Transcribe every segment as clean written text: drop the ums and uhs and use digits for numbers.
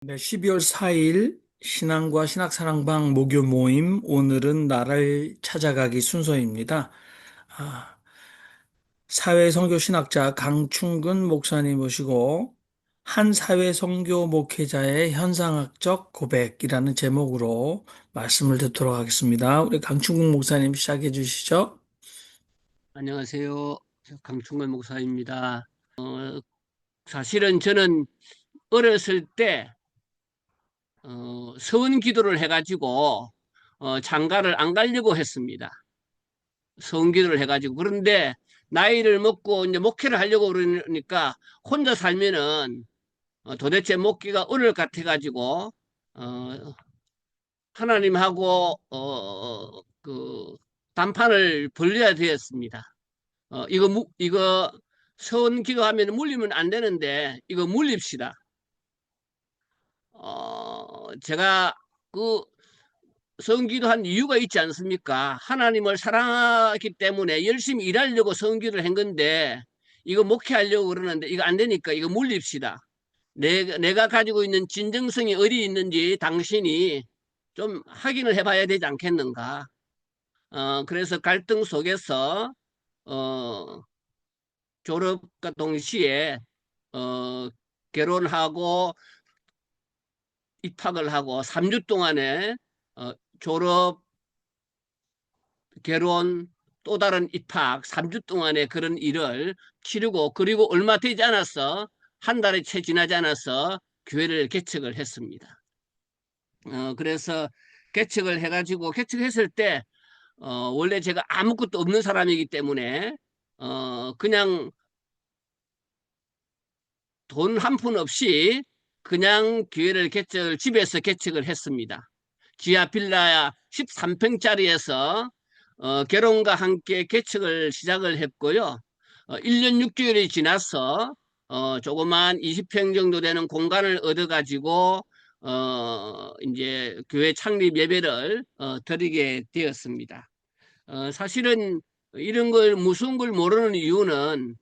네, 12월 4일 신앙과 신학사랑방 목요 모임 오늘은 나를 찾아가기 순서입니다. 아, 사회선교 신학자 강충근 목사님 모시고 한 사회선교 목회자의 현상학적 고백이라는 제목으로 말씀을 듣도록 하겠습니다. 우리 강충근 목사님 시작해 주시죠. 안녕하세요. 강충건 목사입니다. 사실은 저는 어렸을 때 서원 기도를 해가지고 장가를 안 가려고 했습니다. 서원 기도를 해가지고 그런데 나이를 먹고 이제 목회를 하려고 그러니까 혼자 살면은 도대체 먹기가 어려울 것 같아가지고 어, 하나님하고 그 단판을 벌려야 되었습니다. 이거 서원 기도하면 물리면 안 되는데 이거 물립시다. 제가 그 서원 기도한 이유가 있지 않습니까? 하나님을 사랑하기 때문에 열심히 일하려고 서원 기도를 한 건데 이거 목회하려고 그러는데 이거 안 되니까 이거 물립시다. 내가 가지고 있는 진정성이 어디 있는지 당신이 좀 확인을 해봐야 되지 않겠는가? 그래서 갈등 속에서 어, 졸업과 동시에 어, 결혼하고 입학을 하고 3주 동안에 졸업, 결혼, 또 다른 입학 3주 동안에 그런 일을 치르고 그리고 얼마 되지 않았어 한 달이 채 지나지 않아서 교회를 개척을 했습니다. 그래서 개척을 해가지고 개척했을 때 원래 제가 아무것도 없는 사람이기 때문에 그냥 돈 한 푼 없이 그냥 교회를 집에서 개척을 했습니다. 지하 빌라 13평짜리에서 결혼과 함께 개척을 시작을 했고요. 1년 6개월이 지나서 조그만 20평 정도 되는 공간을 얻어가지고 이제 교회 창립 예배를 드리게 되었습니다. 사실은 이런 걸 무서운 걸 모르는 이유는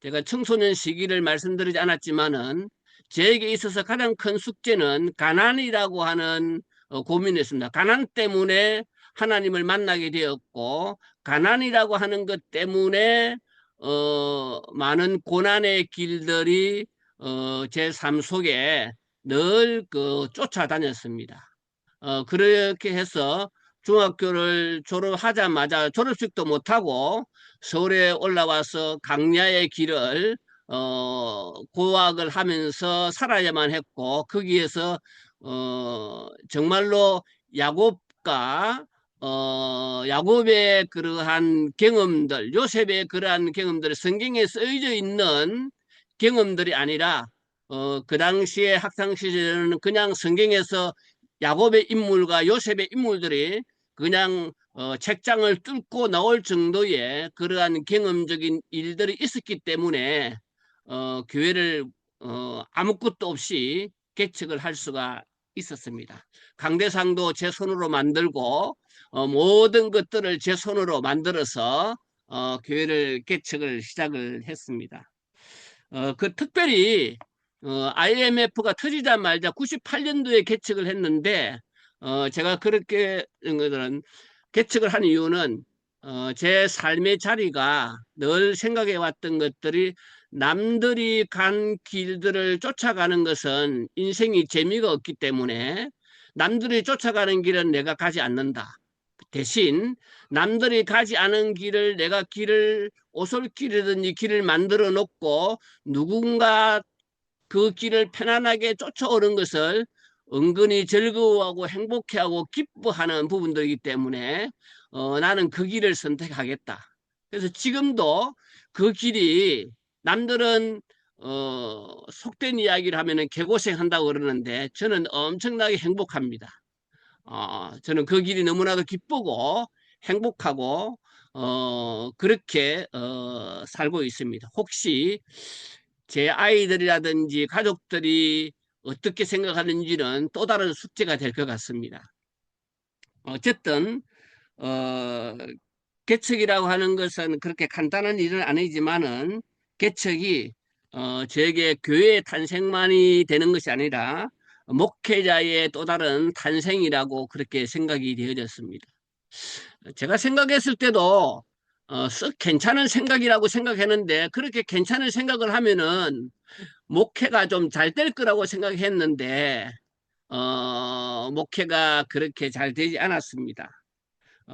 제가 청소년 시기를 말씀드리지 않았지만은 저에게 있어서 가장 큰 숙제는 가난이라고 하는 고민이었습니다. 가난 때문에 하나님을 만나게 되었고 가난이라고 하는 것 때문에 많은 고난의 길들이 제 삶 속에 늘 쫓아다녔습니다. 그렇게 해서 중학교를 졸업하자마자 졸업식도 못하고 서울에 올라와서 강야의 길을 고학을 하면서 살아야만 했고 거기에서 정말로 야곱과 야곱의 그러한 경험들, 요셉의 그러한 경험들이 성경에 쓰여져 있는 경험들이 아니라 그 당시에 학창 시절에는 그냥 성경에서 야곱의 인물과 요셉의 인물들이 그냥 책장을 뚫고 나올 정도의 그러한 경험적인 일들이 있었기 때문에 교회를 아무것도 없이 개척을 할 수가 있었습니다. 강대상도 제 손으로 만들고 모든 것들을 제 손으로 만들어서 교회를 개척을 시작을 했습니다. 특별히 IMF가 터지자마자 98년도에 개척을 했는데 제가 그렇게 것들은 개척을 한 이유는 제 삶의 자리가 늘 생각해 왔던 것들이 남들이 간 길들을 쫓아가는 것은 인생이 재미가 없기 때문에 남들이 쫓아가는 길은 내가 가지 않는다. 대신 남들이 가지 않은 길을 내가 오솔길이든지 길을 만들어 놓고 누군가 그 길을 편안하게 쫓아오는 것을 은근히 즐거워하고 행복해하고 기뻐하는 부분들이기 때문에 나는 그 길을 선택하겠다. 그래서 지금도 그 길이 남들은 속된 이야기를 하면은 개고생 한다고 그러는데 저는 엄청나게 행복합니다. 저는 그 길이 너무나도 기쁘고 행복하고 그렇게 살고 있습니다. 혹시 제 아이들이라든지 가족들이 어떻게 생각하는지는 또 다른 숙제가 될 것 같습니다. 어쨌든 어, 개척이라고 하는 것은 그렇게 간단한 일은 아니지만은 개척이 저에게 교회의 탄생만이 되는 것이 아니라 목회자의 또 다른 탄생이라고 그렇게 생각이 되어졌습니다. 제가 생각했을 때도 썩 괜찮은 생각이라고 생각했는데 그렇게 괜찮은 생각을 하면은 목회가 좀 잘 될 거라고 생각했는데 목회가 그렇게 잘 되지 않았습니다.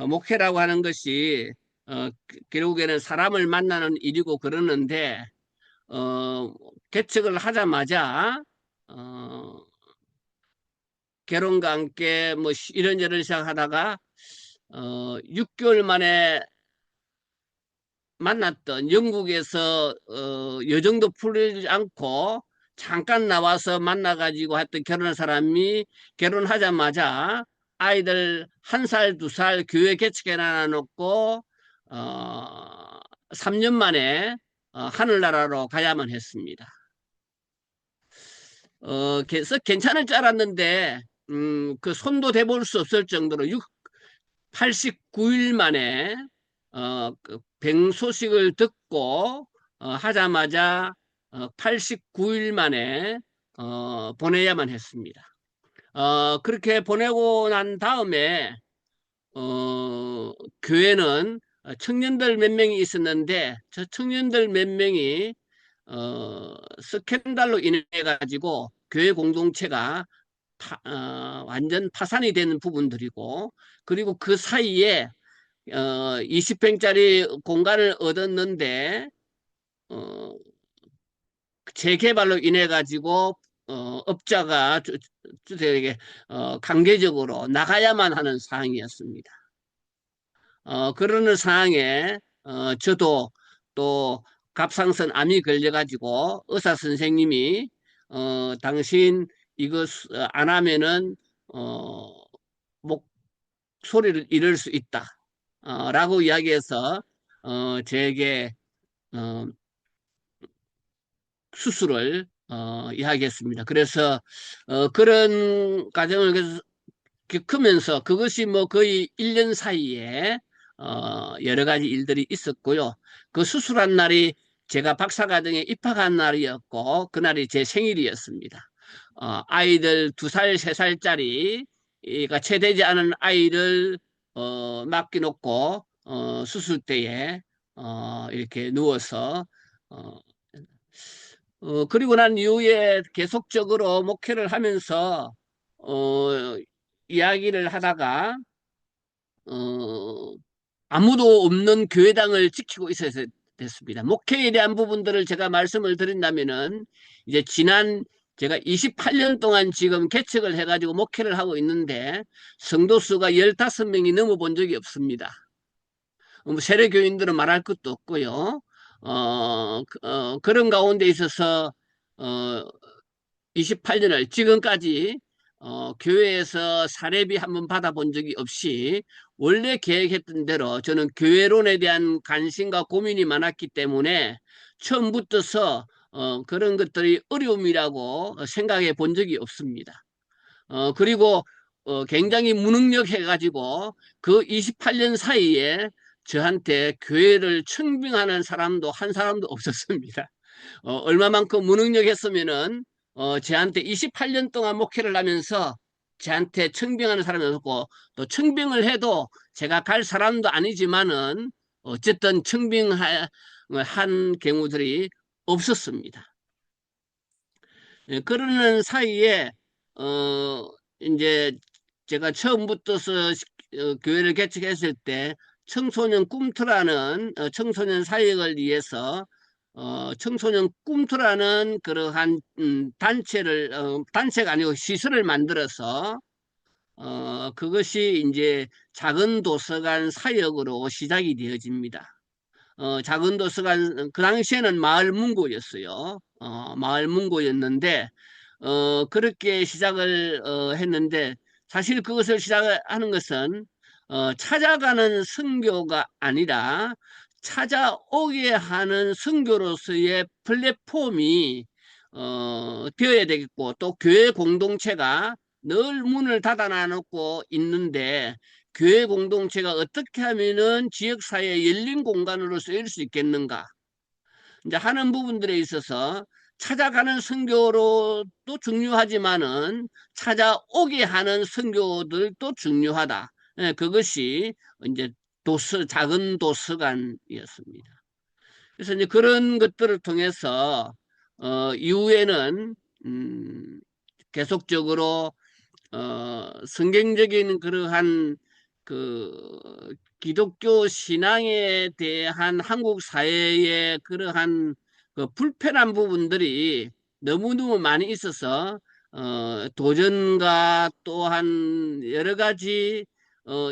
목회라고 하는 것이 결국에는 사람을 만나는 일이고 그러는데 개척을 하자마자 어, 결혼과 함께 뭐 이런저런 시작하다가 6개월 만에 만났던 영국에서 여정도 풀리지 않고 잠깐 나와서 만나가지고 했던 결혼한 사람이 결혼하자마자 아이들 1살, 2살 교회 개척해 놔놓고 3년 만에 하늘나라로 가야만 했습니다. 그래서 괜찮을 줄 알았는데 그 손도 대볼 수 없을 정도로 89일 만에 그 병 소식을 듣고 하자마자 89일 만에 보내야만 했습니다. 그렇게 보내고 난 다음에 교회는 청년들 몇 명이 있었는데 저 청년들 몇 명이 스캔들로 인해 가지고 교회 공동체가 완전 파산이 되는 부분들이고 그리고 그 사이에 20평짜리 공간을 얻었는데 어, 재개발로 인해 가지고 업자가 주택에게 강제적으로 나가야만 하는 상황이었습니다. 그러는 상황에 저도 또 갑상선 암이 걸려가지고 의사 선생님이 당신 이거 안 하면은 목소리를 잃을 수 있다. 라고 이야기해서 제게 어, 수술을 이야기했습니다. 그래서 그런 과정을 겪으면서 그것이 뭐 거의 1년 사이에 여러 가지 일들이 있었고요. 그 수술한 날이 제가 박사과정에 입학한 날이었고 그날이 제 생일이었습니다. 아이들 2살, 3살짜리가 채되지 않은 아이를 맡겨놓고 수술대에 이렇게 누워서 어, 그리고 난 이후에 계속적으로 목회를 하면서 어, 이야기를 하다가 어, 아무도 없는 교회당을 지키고 있어야 됐습니다. 목회에 대한 부분들을 제가 말씀을 드린다면은 이제 지난 제가 28년 동안 지금 개척을 해가지고 목회를 하고 있는데 성도 수가 15명이 넘어본 적이 없습니다. 세례 교인들은 말할 것도 없고요. 그런 가운데 있어서 어, 28년을 지금까지 교회에서 사례비 한번 받아본 적이 없이 원래 계획했던 대로 저는 교회론에 대한 관심과 고민이 많았기 때문에 처음부터서 그런 것들이 어려움이라고 생각해 본 적이 없습니다. 그리고 굉장히 무능력해가지고 그 28년 사이에 저한테 교회를 청빙하는 사람도 한 사람도 없었습니다. 얼마만큼 무능력했으면은 저한테 28년 동안 목회를 하면서 저한테 청빙하는 사람이 없었고 또 청빙을 해도 제가 갈 사람도 아니지만은 어쨌든 청빙한 경우들이 없었습니다. 그러는 사이에 이제 제가 처음부터서 교회를 개척했을 때 청소년 꿈터라는 청소년 사역을 위해서 청소년 꿈터라는 그러한 단체를 단체가 아니고 시설을 만들어서 그것이 이제 작은 도서관 사역으로 시작이 되어집니다. 작은 도서관 그 당시에는 마을 문고였어요. 마을 문고였는데 그렇게 시작을 했는데 사실 그것을 시작하는 것은 찾아가는 선교가 아니라 찾아오게 하는 선교로서의 플랫폼이 되어야 되겠고 또 교회 공동체가 늘 문을 닫아 놓고 있는데 교회 공동체가 어떻게 하면은 지역사회의 열린 공간으로 쓰일 수 있겠는가 이제 하는 부분들에 있어서 찾아가는 선교로도 중요하지만은 찾아오게 하는 선교들도 중요하다. 예, 그것이 이제 작은 도서관이었습니다. 그래서 이제 그런 것들을 통해서 이후에는 음, 계속적으로 성경적인 그러한 그 기독교 신앙에 대한 한국 사회의 그러한 그 불편한 부분들이 너무너무 많이 있어서 도전과 또한 여러 가지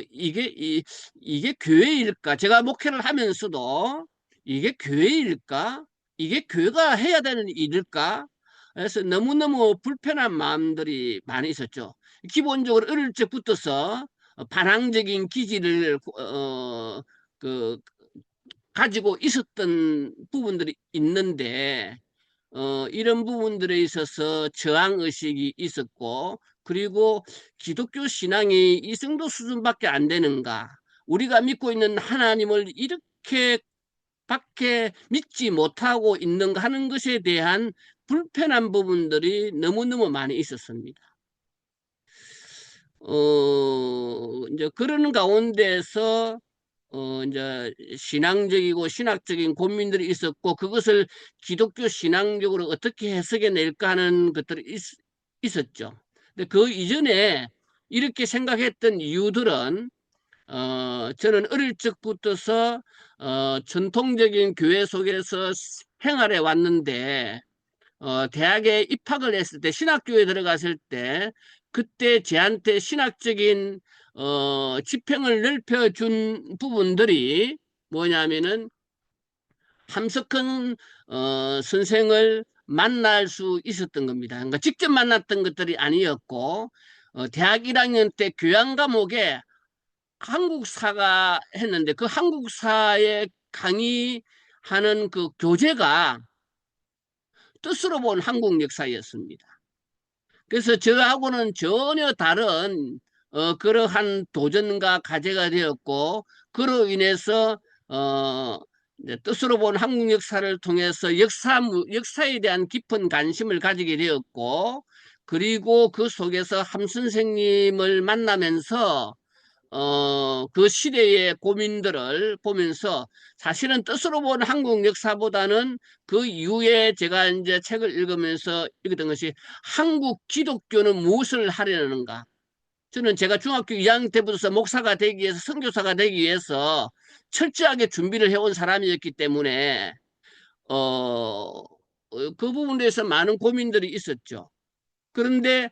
이게 교회일까? 제가 목회를 하면서도 이게 교회일까? 이게 교회가 해야 되는 일일까? 그래서 너무너무 불편한 마음들이 많이 있었죠. 기본적으로 어릴 적부터서 반항적인 기질을 그 가지고 있었던 부분들이 있는데 이런 부분들에 있어서 저항 의식이 있었고 그리고 기독교 신앙이 이 정도 수준밖에 안 되는가? 우리가 믿고 있는 하나님을 이렇게 밖에 믿지 못하고 있는가 하는 것에 대한 불편한 부분들이 너무너무 많이 있었습니다. 이제 그런 가운데서 이제 신앙적이고 신학적인 고민들이 있었고 그것을 기독교 신앙적으로 어떻게 해석해 낼까 하는 것들이 있었죠. 근데 그 이전에 이렇게 생각했던 이유들은 저는 어릴 적부터서 전통적인 교회 속에서 생활해 왔는데 대학에 입학을 했을 때 신학교에 들어갔을 때 그때 제한테 신학적인 지평을 넓혀준 부분들이 뭐냐면은 함석헌 선생을 만날 수 있었던 겁니다. 그러니까 직접 만났던 것들이 아니었고 대학 1학년 때 교양 과목에 한국사가 했는데 그 한국사에 강의하는 그 교재가 뜻으로 본 한국 역사였습니다. 그래서 저하고는 전혀 다른 그러한 도전과 과제가 되었고 그로 인해서 뜻으로 본 한국 역사를 통해서 역사에 대한 깊은 관심을 가지게 되었고 그리고 그 속에서 함 선생님을 만나면서 그 시대의 고민들을 보면서 사실은 뜻으로 본 한국 역사보다는 그 이후에 제가 이제 책을 읽으면서 읽었던 것이 한국 기독교는 무엇을 하려는가. 저는 제가 중학교 2학년 때부터 목사가 되기 위해서 선교사가 되기 위해서 철저하게 준비를 해온 사람이었기 때문에 그 부분에 대해서 많은 고민들이 있었죠. 그런데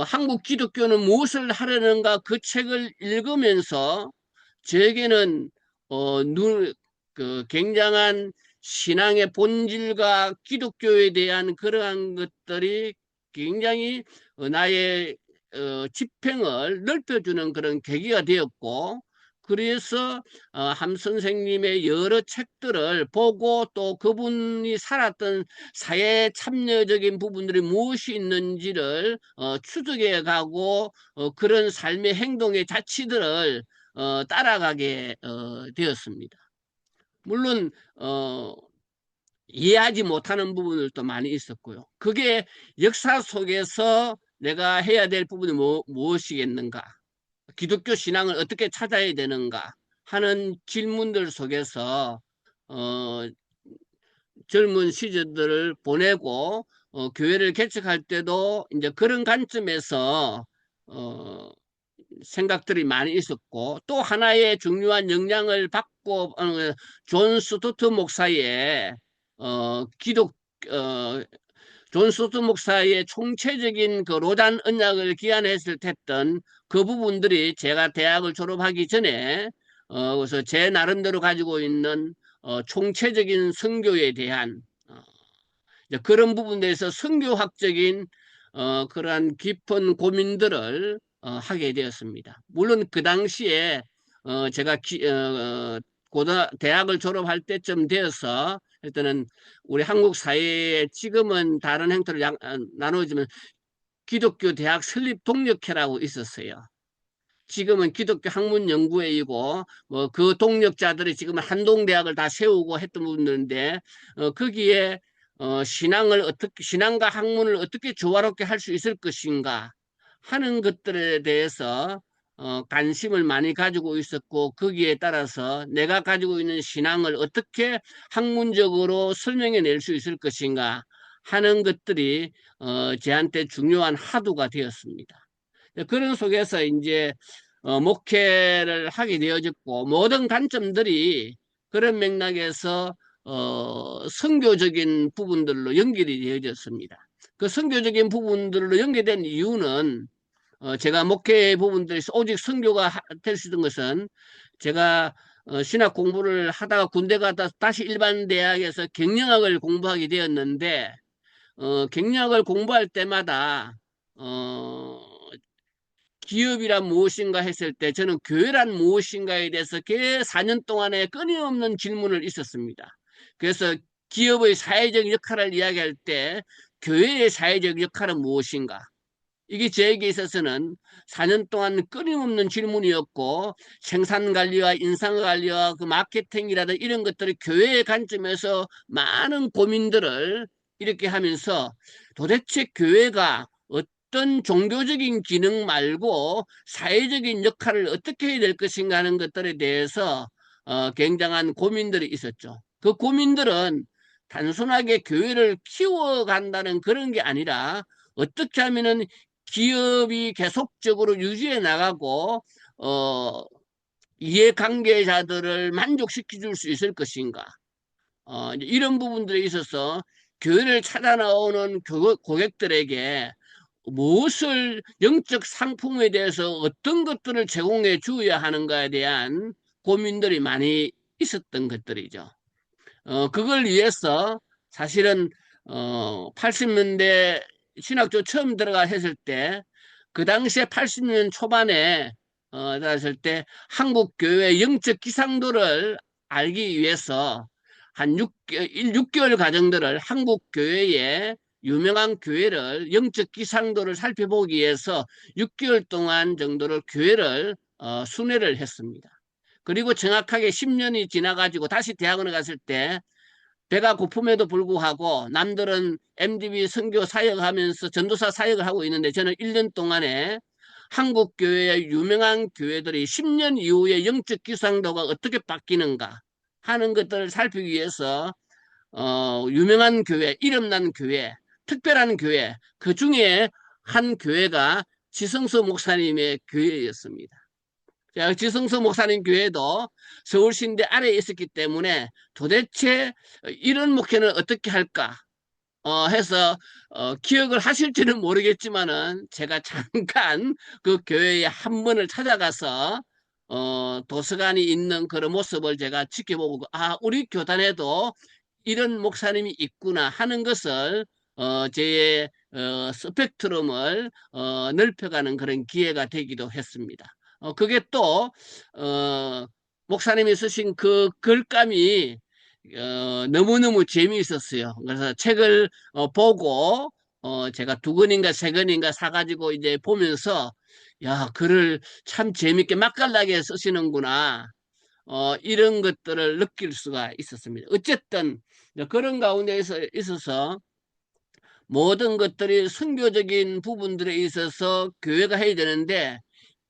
한국 기독교는 무엇을 하려는가 그 책을 읽으면서 저에게는 굉장한 신앙의 본질과 기독교에 대한 그러한 것들이 굉장히 나의 지평을 넓혀주는 그런 계기가 되었고 그래서 함 선생님의 여러 책들을 보고 또 그분이 살았던 사회 참여적인 부분들이 무엇이 있는지를 추적해 가고 그런 삶의 행동의 자치들을 따라가게 되었습니다. 물론 이해하지 못하는 부분들도 많이 있었고요. 그게 역사 속에서 내가 해야 될 부분이 무엇이겠는가? 기독교 신앙을 어떻게 찾아야 되는가? 하는 질문들 속에서 어, 젊은 시절들을 보내고 교회를 개척할 때도 이제 그런 관점에서 어, 생각들이 많이 있었고 또 하나의 중요한 영향을 받고 존 스토트 목사의 기독 존 스토트 목사의 총체적인 그 로단 언약을 기한했을 했던 그 부분들이 제가 대학을 졸업하기 전에 그래서 제 나름대로 가지고 있는 총체적인 선교에 대한 그런 부분에서 선교학적인 그러한 깊은 고민들을 하게 되었습니다. 물론 그 당시에 제가 대학을 졸업할 때쯤 되어서 일단은 우리 한국 사회에 지금은 다른 행태로 나누어지면 기독교 대학 설립 동력회라고 있었어요. 지금은 기독교 학문연구회이고 뭐 그 동력자들이 지금 한동대학을 다 세우고 했던 분들인데 거기에 신앙을 어떻게, 신앙과 학문을 어떻게 조화롭게 할 수 있을 것인가 하는 것들에 대해서 관심을 많이 가지고 있었고, 거기에 따라서 내가 가지고 있는 신앙을 어떻게 학문적으로 설명해 낼 수 있을 것인가 하는 것들이 저한테 중요한 화두가 되었습니다. 그런 속에서 이제 목회를 하게 되어졌고, 모든 관점들이 그런 맥락에서 선교적인 부분들로 연결이 되어졌습니다. 그 선교적인 부분들로 연결된 이유는 제가 목회 부분들에서 오직 선교가 될 수 있는 것은, 제가 신학 공부를 하다가 군대 갔다 다시 일반 대학에서 경영학을 공부하게 되었는데, 경영학을 공부할 때마다 어, 기업이란 무엇인가 했을 때 저는 교회란 무엇인가에 대해서 개 4년 동안에 끊임없는 질문을 있었습니다. 그래서 기업의 사회적 역할을 이야기할 때 교회의 사회적 역할은 무엇인가? 이게 저에게 있어서는 4년 동안 끊임없는 질문이었고, 생산관리와 인상관리와 그 마케팅이라든 이런 것들을 교회의 관점에서 많은 고민들을 이렇게 하면서, 도대체 교회가 어떤 종교적인 기능 말고 사회적인 역할을 어떻게 해야 될 것인가 하는 것들에 대해서 굉장한 고민들이 있었죠. 그 고민들은 단순하게 교회를 키워간다는 그런 게 아니라, 어떻게 하면은 기업이 계속적으로 유지해 나가고 이해관계자들을 만족시켜 줄 수 있을 것인가, 이런 부분들에 있어서 교회를 찾아 나오는 고객들에게 무엇을, 영적 상품에 대해서 어떤 것들을 제공해 주어야 하는가에 대한 고민들이 많이 있었던 것들이죠. 그걸 위해서 사실은 80년대 신학교 처음 들어가 했을 때, 그 당시에 80년 초반에 들어갔을 때 한국 교회 영적 기상도를 알기 위해서 한 6개월 과정들을, 한국 교회의 유명한 교회를 영적 기상도를 살펴보기 위해서 6개월 동안 정도를 교회를 순회를 했습니다. 그리고 정확하게 10년이 지나가지고 다시 대학원에 갔을 때, 배가 고픔에도 불구하고 남들은 MDB 선교 사역하면서 전도사 사역을 하고 있는데, 저는 1년 동안에 한국 교회의 유명한 교회들이 10년 이후에 영적 기상도가 어떻게 바뀌는가 하는 것들을 살피기 위해서 유명한 교회, 이름난 교회, 특별한 교회, 그 중에 한 교회가 지성수 목사님의 교회였습니다. 지성수 목사님 교회도 서울신대 아래에 있었기 때문에, 도대체 이런 목회는 어떻게 할까 해서 기억을 하실지는 모르겠지만은, 제가 잠깐 그 교회에 한 번을 찾아가서 도서관이 있는 그런 모습을 제가 지켜보고, 우리 교단에도 이런 목사님이 있구나 하는 것을 제 스펙트럼을 넓혀가는 그런 기회가 되기도 했습니다. 그게 또 목사님이 쓰신 그 글감이 너무너무 재미있었어요. 그래서 책을 보고 제가 2권인가 3권인가 사가지고 이제 보면서, 야, 글을 참 재밌게 맛깔나게 쓰시는구나, 이런 것들을 느낄 수가 있었습니다. 어쨌든 그런 가운데 있어서 모든 것들이 선교적인 부분들에 있어서 교회가 해야 되는데,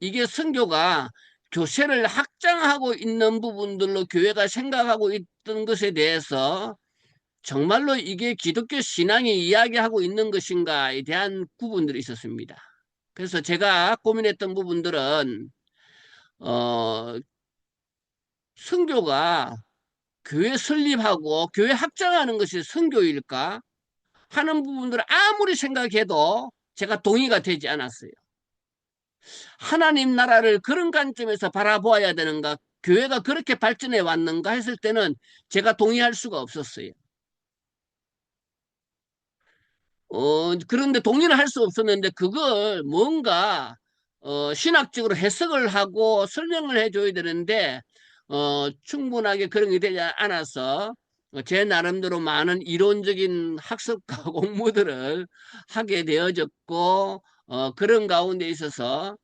이게 선교가 교세를 확장하고 있는 부분들로 교회가 생각하고 있던 것에 대해서 정말로 이게 기독교 신앙이 이야기하고 있는 것인가에 대한 부분들이 있었습니다. 그래서 제가 고민했던 부분들은 선교가 교회 설립하고 교회 확장하는 것이 선교일까 하는 부분들을 아무리 생각해도 제가 동의가 되지 않았어요. 하나님 나라를 그런 관점에서 바라보아야 되는가, 교회가 그렇게 발전해 왔는가 했을 때는 제가 동의할 수가 없었어요. 그런데 동의를 할 수 없었는데, 그걸 뭔가 신학적으로 해석을 하고 설명을 해줘야 되는데 충분하게 그런 게 되지 않아서 제 나름대로 많은 이론적인 학습과 공부들을 하게 되어졌고, 그런 가운데 있어서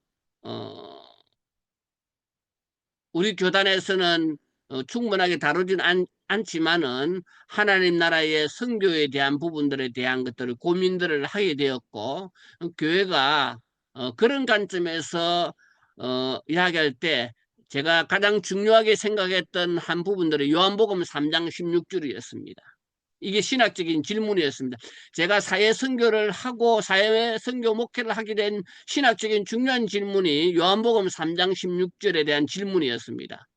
우리 교단에서는 충분하게 다루진 않지만은 하나님 나라의 선교에 대한 부분들에 대한 것들을 고민들을 하게 되었고, 교회가 그런 관점에서 이야기할 때 제가 가장 중요하게 생각했던 한 부분들은 요한복음 3장 16절이었습니다. 이게 신학적인 질문이었습니다. 제가 사회 선교를 하고 사회 선교 목회를 하게 된 신학적인 중요한 질문이 요한복음 3장 16절에 대한 질문이었습니다.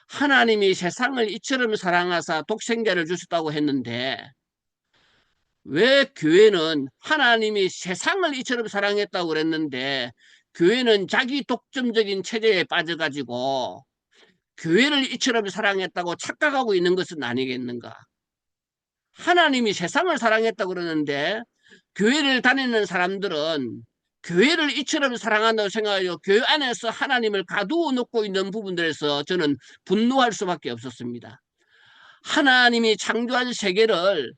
하나님이 세상을 이처럼 사랑하사 독생자를 주셨다고 했는데 왜 교회는 하나님이 세상을 이처럼 사랑했다고 그랬는데 교회는 자기 독점적인 체제에 빠져가지고 교회를 이처럼 사랑했다고 착각하고 있는 것은 아니겠는가? 하나님이 세상을 사랑했다고 그러는데 교회를 다니는 사람들은 교회를 이처럼 사랑한다고 생각하여 교회 안에서 하나님을 가두어 놓고 있는 부분들에서 저는 분노할 수밖에 없었습니다. 하나님이 창조한 세계를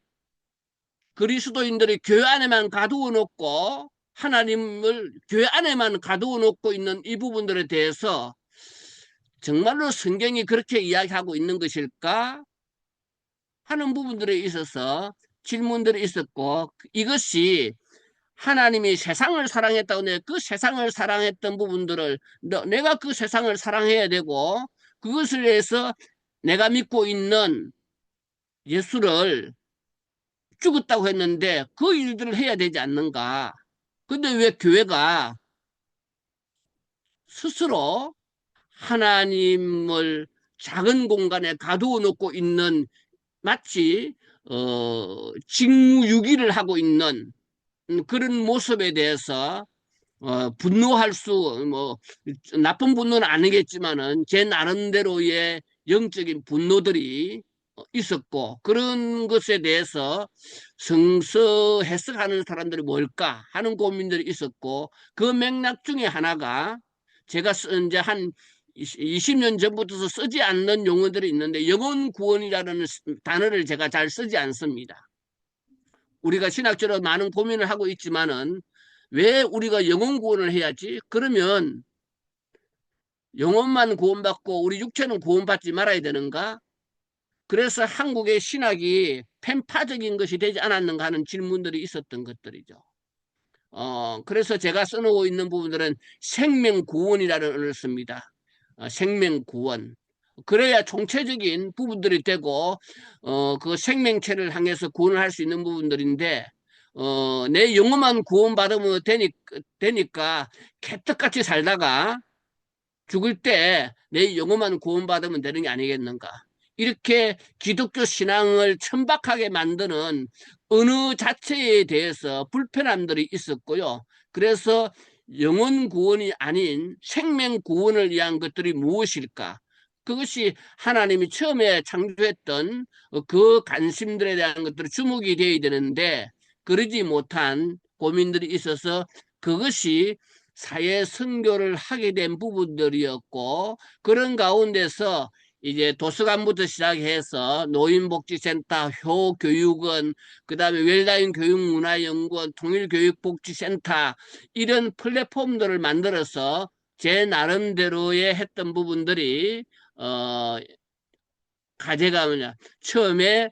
그리스도인들이 교회 안에만 가두어 놓고 하나님을 교회 안에만 가두어 놓고 있는 이 부분들에 대해서 정말로 성경이 그렇게 이야기하고 있는 것일까 하는 부분들에 있어서 질문들이 있었고, 이것이 하나님이 세상을 사랑했다고 내 그 세상을 사랑했던 부분들을 내가 그 세상을 사랑해야 되고 그것을 위해서 내가 믿고 있는 예수를 죽었다고 했는데 그 일들을 해야 되지 않는가? 근데 왜 교회가 스스로 하나님을 작은 공간에 가두어 놓고 있는 마치 직무유기를 하고 있는 그런 모습에 대해서 분노할 수, 뭐, 나쁜 분노는 아니겠지만은, 제 나름대로의 영적인 분노들이 있었고, 그런 것에 대해서 성서 해석하는 사람들이 뭘까 하는 고민들이 있었고, 그 맥락 중에 하나가 제가 이제 한 20년 전부터 쓰지 않는 용어들이 있는데, 영혼 구원이라는 단어를 제가 잘 쓰지 않습니다. 우리가 신학적으로 많은 고민을 하고 있지만은 왜 우리가 영혼 구원을 해야지? 그러면 영혼만 구원받고 우리 육체는 구원받지 말아야 되는가? 그래서 한국의 신학이 편파적인 것이 되지 않았는가 하는 질문들이 있었던 것들이죠. 그래서 제가 써놓고 있는 부분들은 생명구원이라는 언어를 씁니다. 생명구원. 그래야 총체적인 부분들이 되고, 그 생명체를 향해서 구원을 할 수 있는 부분들인데, 내 영혼만 구원받으면 되니까 개떡같이 살다가 죽을 때 내 영혼만 구원받으면 되는 게 아니겠는가. 이렇게 기독교 신앙을 천박하게 만드는 어느 자체에 대해서 불편함들이 있었고요. 그래서 영혼 구원이 아닌 생명 구원을 위한 것들이 무엇일까? 그것이 하나님이 처음에 창조했던 그 관심들에 대한 것들이 주목이 되어야 되는데 그러지 못한 고민들이 있어서 그것이 사회 선교를 하게 된 부분들이었고 그런 가운데서 이제 도서관부터 시작해서 노인복지센터, 효교육원, 그다음에 웰다인 교육문화연구원, 통일교육복지센터 이런 플랫폼들을 만들어서 제 나름대로의 했던 부분들이 가제가 뭐냐 처음에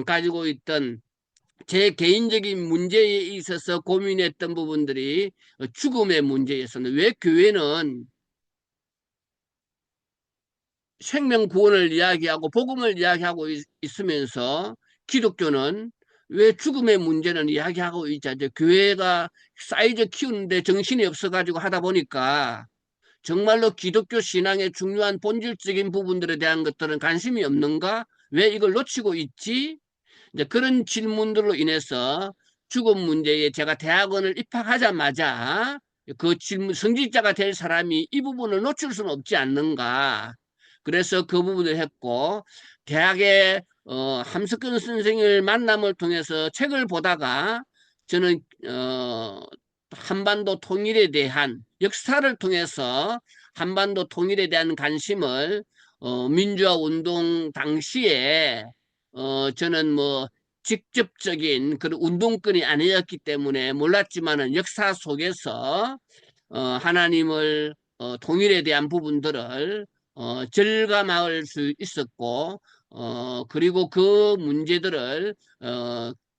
가지고 있던 제 개인적인 문제에 있어서 고민했던 부분들이 죽음의 문제였었는데 왜 교회는 생명 구원을 이야기하고 복음을 이야기하고 있으면서 기독교는 왜 죽음의 문제는 이야기하고 있지 않죠? 교회가 사이즈 키우는데 정신이 없어가지고 하다 보니까 정말로 기독교 신앙의 중요한 본질적인 부분들에 대한 것들은 관심이 없는가? 왜 이걸 놓치고 있지? 이제 그런 질문들로 인해서 죽음 문제에 제가 대학원을 입학하자마자 그 질문, 성직자가 될 사람이 이 부분을 놓칠 수는 없지 않는가. 그래서 그 부분을 했고, 대학에 함석근 선생을 만남을 통해서 책을 보다가 저는 한반도 통일에 대한 역사를 통해서 한반도 통일에 대한 관심을 민주화 운동 당시에 저는 뭐 직접적인 그런 운동권이 아니었기 때문에 몰랐지만은 역사 속에서 하나님을 통일에 대한 부분들을 절감할 수 있었고 그리고 그 문제들을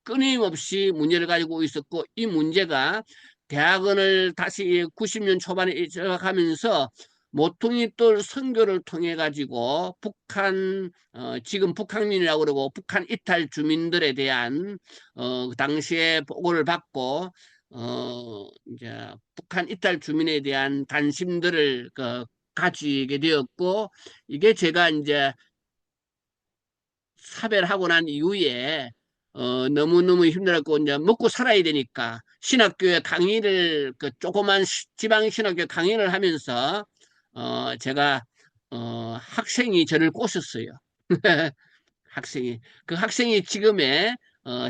끊임없이 문제를 가지고 있었고, 이 문제가 대학원을 다시 90년 초반에 들어가면서 모퉁이 돌 선교를 통해 가지고 북한 지금 북한민이라고 그러고 북한 이탈 주민들에 대한 그 당시에 보고를 받고 이제 북한 이탈 주민에 대한 관심들을 가지게 되었고, 이게 제가 이제 사별하고 난 이후에 너무너무 힘들었고 이제 먹고 살아야 되니까 신학교에 강의를 조그만 지방 신학교 강의를 하면서 제가 학생이 저를 꼬셨어요. 학생이 그 학생이 지금의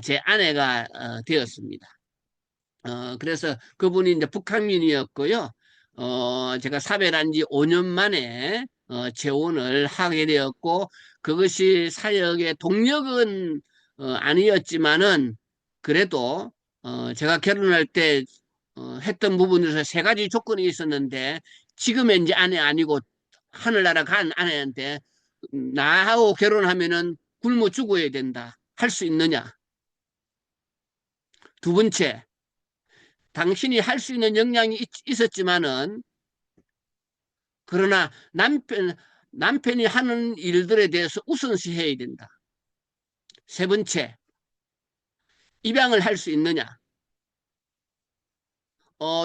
제 아내가 되었습니다. 그래서 그분이 이제 북한민이었고요. 제가 사별한 지 5년 만에 재혼을 하게 되었고, 그것이 사역의 동력은 아니었지만은, 그래도 제가 결혼할 때 했던 부분에서 세 가지 조건이 있었는데, 지금의 이제 아내 아니고 하늘나라 간 아내한테 나하고 결혼하면은 굶어 죽어야 된다. 할 수 있느냐? 두 번째, 당신이 할 수 있는 역량이 있었지만은, 그러나 남편이 하는 일들에 대해서 우선시해야 된다. 세 번째, 입양을 할 수 있느냐?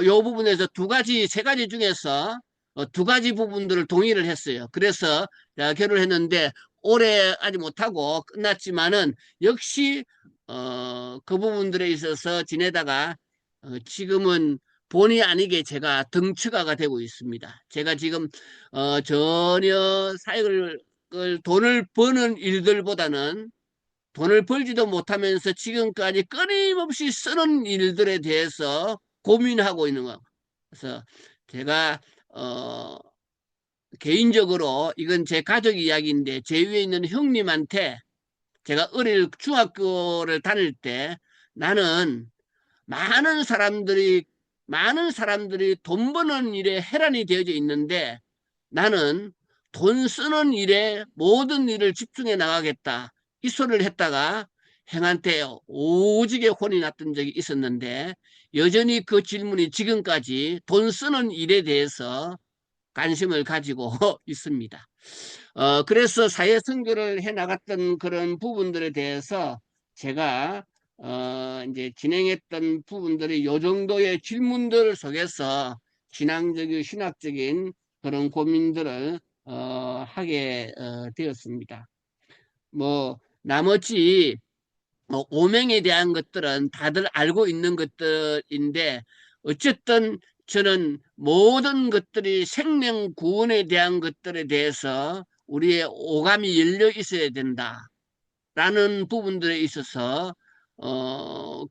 요 부분에서 세 가지 중에서 두 가지 부분들을 동의를 했어요. 그래서 결혼을 했는데 오래 하지 못하고 끝났지만은 역시 그 부분들에 있어서 지내다가 지금은 본의 아니게 제가 등치가가 되고 있습니다. 제가 지금 전혀 사역을 돈을 버는 일들보다는 돈을 벌지도 못하면서 지금까지 끊임없이 쓰는 일들에 대해서 고민하고 있는 거. 그래서 제가 개인적으로 이건 제 가족 이야기인데, 제 위에 있는 형님한테 제가 어릴 중학교를 다닐 때 나는 많은 사람들이 많은 사람들이 돈 버는 일에 혈안이 되어져 있는데 나는 돈 쓰는 일에 모든 일을 집중해 나가겠다. 이 소리를 했다가 형한테 오지게 혼이 났던 적이 있었는데, 여전히 그 질문이 지금까지 돈 쓰는 일에 대해서 관심을 가지고 있습니다. 그래서 사회 선교를 해 나갔던 그런 부분들에 대해서 제가 이제 진행했던 부분들이 요 정도의 질문들 속에서 신앙적인 신학적인 그런 고민들을 하게 되었습니다. 뭐 나머지 오명에 대한 것들은 다들 알고 있는 것들인데, 어쨌든 저는 모든 것들이 생명 구원에 대한 것들에 대해서 우리의 오감이 열려 있어야 된다라는 부분들에 있어서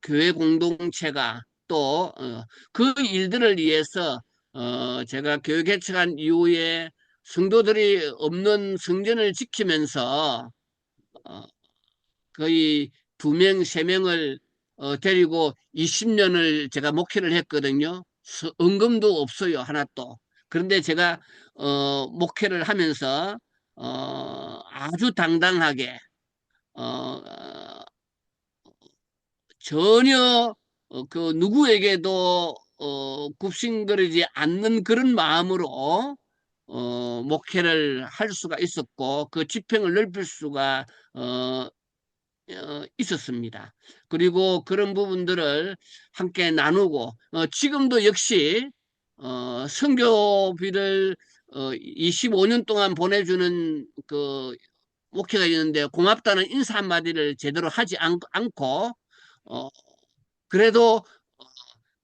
교회 공동체가 또 그 일들을 위해서 제가 교회 개척한 이후에 성도들이 없는 성전을 지키면서 어, 거의 두 명, 세 명을 데리고 20년을 제가 목회를 했거든요. 은금도 없어요, 하나도. 그런데 제가 목회를 하면서 아주 당당하게 어, 전혀 그 누구에게도 굽신거리지 않는 그런 마음으로 목회를 할 수가 있었고, 그 지평을 넓힐 수가 어, 있었습니다. 그리고 그런 부분들을 함께 나누고 지금도 역시 선교비를 25년 동안 보내주는 그 목회가 있는데, 고맙다는 인사 한마디를 제대로 하지 않고 어, 그래도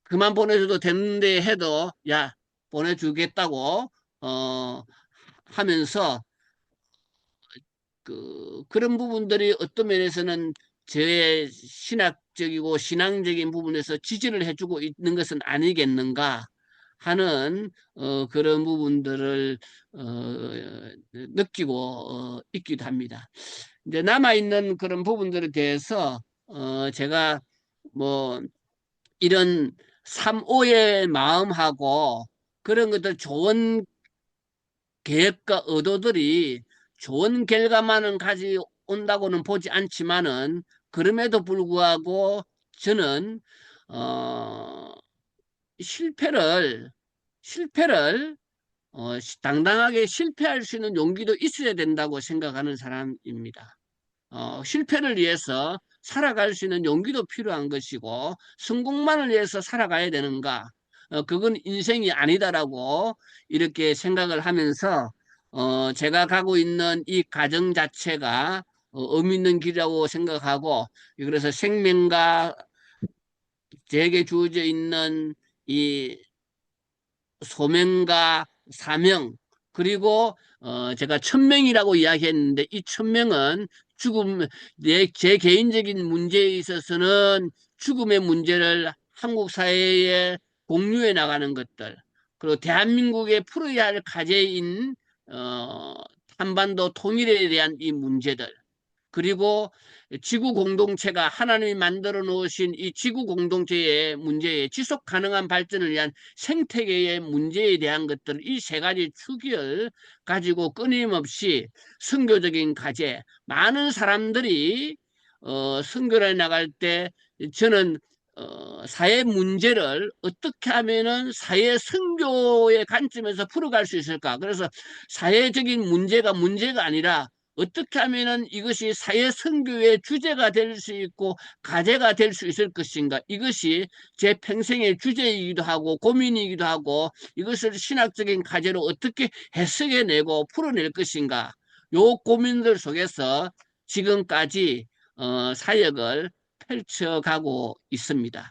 그만 보내줘도 되는데 해도 야 보내주겠다고 하면서 그런 부분들이 어떤 면에서는 제 신학적이고 신앙적인 부분에서 지지를 해주고 있는 것은 아니겠는가 하는 그런 부분들을 느끼고 있기도 합니다. 이제 남아있는 그런 부분들에 대해서 제가 뭐 이런 3O의 마음하고 그런 것들 좋은 계획과 의도들이 좋은 결과만은 온다고는 보지 않지만은 그럼에도 불구하고 저는 어, 실패를 실패를 당당하게 실패할 수 있는 용기도 있어야 된다고 생각하는 사람입니다. 실패를 위해서 살아갈 수 있는 용기도 필요한 것이고 성공만을 위해서 살아가야 되는가? 그건 인생이 아니다라고 이렇게 생각을 하면서 제가 가고 있는 이 과정 자체가 의미 있는 길이라고 생각하고 그래서 생명과 제게 주어져 있는 이 소명과 사명 그리고 제가 천명이라고 이야기했는데 이 천명은 죽음 제 개인적인 문제에 있어서는 죽음의 문제를 한국 사회에 공유해 나가는 것들 그리고 대한민국에 풀어야 할 과제인 어, 한반도 통일에 대한 이 문제들 그리고 지구 공동체가 하나님이 만들어 놓으신 이 지구 공동체의 문제에 지속 가능한 발전을 위한 생태계의 문제에 대한 것들 이 세 가지 축을 가지고 끊임없이 선교적인 과제 많은 사람들이 선교를 나갈 때 저는 사회 문제를 어떻게 하면은 사회 선교의 관점에서 풀어갈 수 있을까? 그래서 사회적인 문제가 아니라 어떻게 하면은 이것이 사회 선교의 주제가 될 수 있고 과제가 될 수 있을 것인가? 이것이 제 평생의 주제이기도 하고 고민이기도 하고 이것을 신학적인 과제로 어떻게 해석해내고 풀어낼 것인가? 요 고민들 속에서 지금까지 사역을 펼쳐가고 있습니다.